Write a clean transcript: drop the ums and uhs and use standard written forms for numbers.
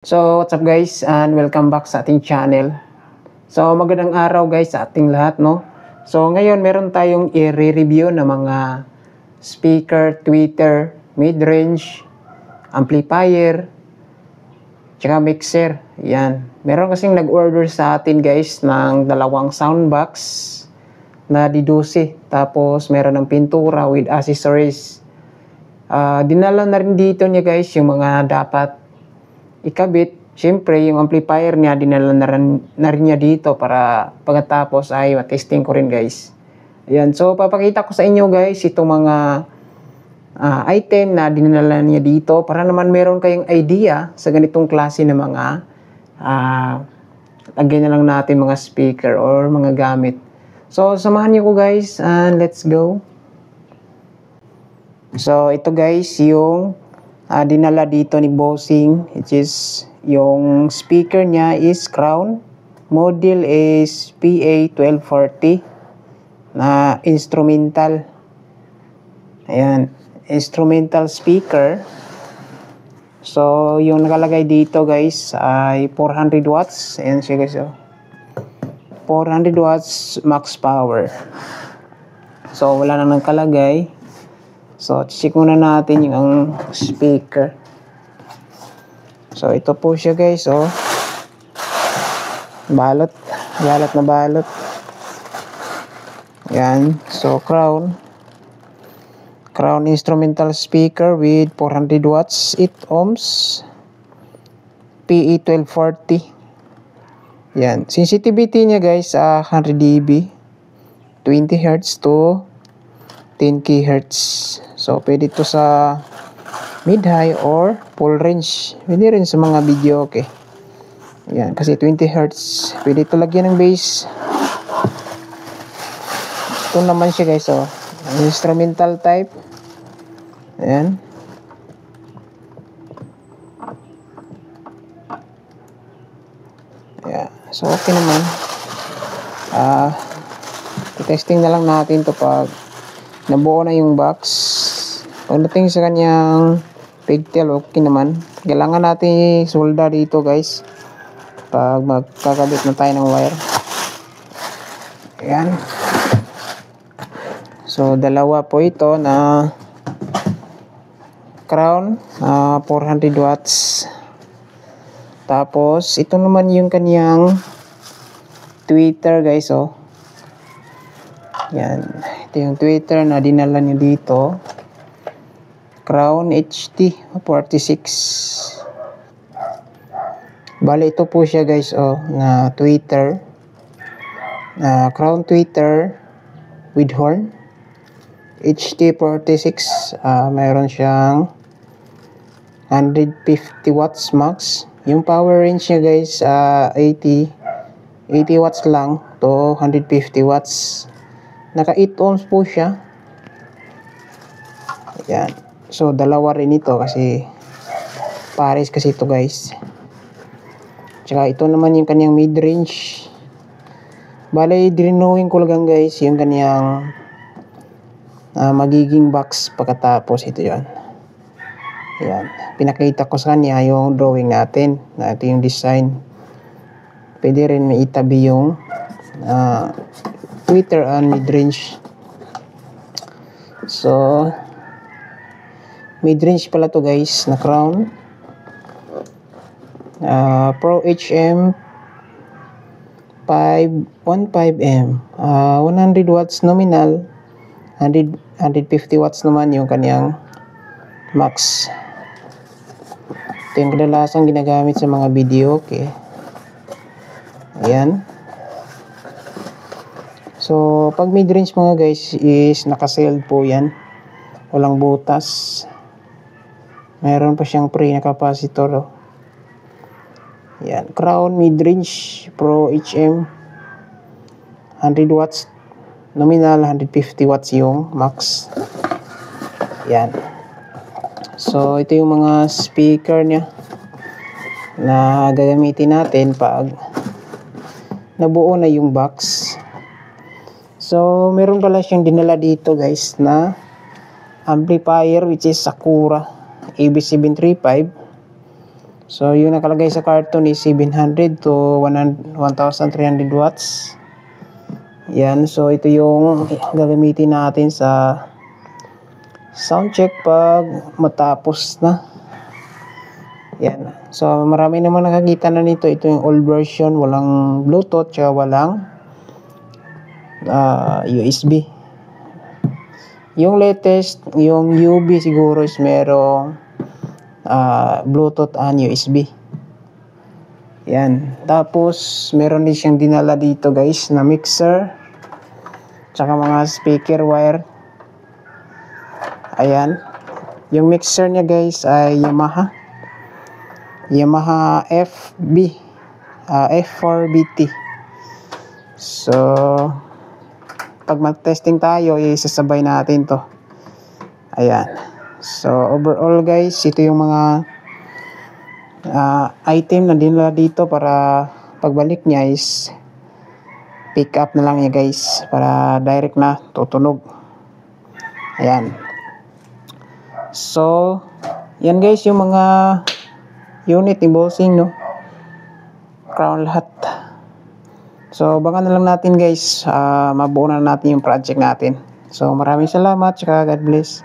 So, what's up guys and welcome back sa ating channel. So, magandang araw guys sa ating lahat, no? So, ngayon meron tayong i-review ng mga speaker, tweeter, mid-range, amplifier, tsaka mixer. Yan. Meron kasing nag-order sa atin guys ng dalawang soundbox na D12. Tapos, meron ng pintura with accessories. Dinala na rin dito niya guys yung mga dapat ikabit. Siyempre, yung amplifier niya, dinala na rin niya dito para pagkatapos ay testing ko rin guys. Ayan, so papakita ko sa inyo guys itong mga item na dinala niya dito para naman meron kayong idea sa ganitong klase ng mga lagyan na lang natin mga speaker or mga gamit. So, samahan niyo ko guys and let's go. So, ito guys yung dinala dito ni Bossing, which is yung speaker niya is Crown, model is PA1240 na instrumental. Ayan, instrumental speaker. So yung nakalagay dito guys ay 400 watts. Ayan siya guys, 400 watts max power. So wala nang nakalagay. So, check muna natin yung speaker. So, ito po siya guys, balot. Balot na balot. Yan. So, Crown instrumental speaker with 400 watts, 8 ohms, PA1240. Yan. Sensitivity niya guys, 100 dB, 20 Hz to 10 kHz. So, pwede ito sa mid-high or full range. Pwede rin sa mga video, okay. Ayan, kasi 20 Hz. Pwede ito lagyan ng bass. Ito naman siya guys, instrumental type. Ayan. Ayan. So, okay naman. Testing na lang natin to pag nabuo na yung box. Pagdating sa kanyang pigtail, okay naman. Kailangan natin solda dito guys pag magkakabit na tayo ng wire. Ayan. So dalawa po ito na Crown, 400 watts. Tapos ito naman yung kanyang tweeter guys, yan. Ito yung tweeter na dinala niyo dito. Crown HT 46. Bale ito po siya guys, na tweeter. Crown tweeter with horn. HT 46. Mayroon siyang 150 watts max. Yung power range niya guys, 80 watts lang to 150 watts. Naka 8 ohms po siya. Ayan. So, dalawa rin ito kasi pares kasi ito guys. Tsaka ito naman yung kanyang mid-range. Bale, drinowin ko lang guys yung kanyang magiging box pagkatapos ito yon. Ayan. Pinakita ko sa kanya yung drawing natin. Na ito yung design. Pwede rin may itabi yung tweeter and mid-range. So mid-range pala to guys na Crown, Pro HM 515M, 100 watts nominal, 150 watts naman yung kanyang max. Ito yung kadalasang ginagamit sa mga video, okay. Ayan. So, pag mid-range mga guys is naka-sealed po yan. Walang butas. Mayroon pa siyang pre na capacitor. Yan. Crown mid-range Pro HM 100 watts. Nominal 150 watts yung max. Yan. So, ito yung mga speaker niya na gagamitin natin pag nabuo na yung box. So, meron pala siyang dinala dito guys na amplifier which is Sakura AB735. So, yung nakalagay sa carton is 700 to 1,300 watts. Yan. So, ito yung gagamitin natin sa sound check pag matapos na. Yan. So, marami naman nakakita na nito. Ito yung old version. Walang Bluetooth, tsaka walang USB. Yung latest, yung UB siguro is merong Bluetooth and USB. Yan. Tapos, meron din siyang dinala dito guys na mixer. Tsaka mga speaker wire. Ayan. Yung mixer niya guys ay Yamaha F4BT. So, pag mag-testing tayo, isasabay natin to. Ayan. So, overall guys, ito yung mga item na dinala dito para pagbalik niya is pick up na lang niya guys para direct na tutunog. Ayan. So, yan guys yung mga unit ni bossing, no? Crown lahat. So, baka na lang natin guys, mabuo na natin yung project natin. So, maraming salamat, tsaka God bless.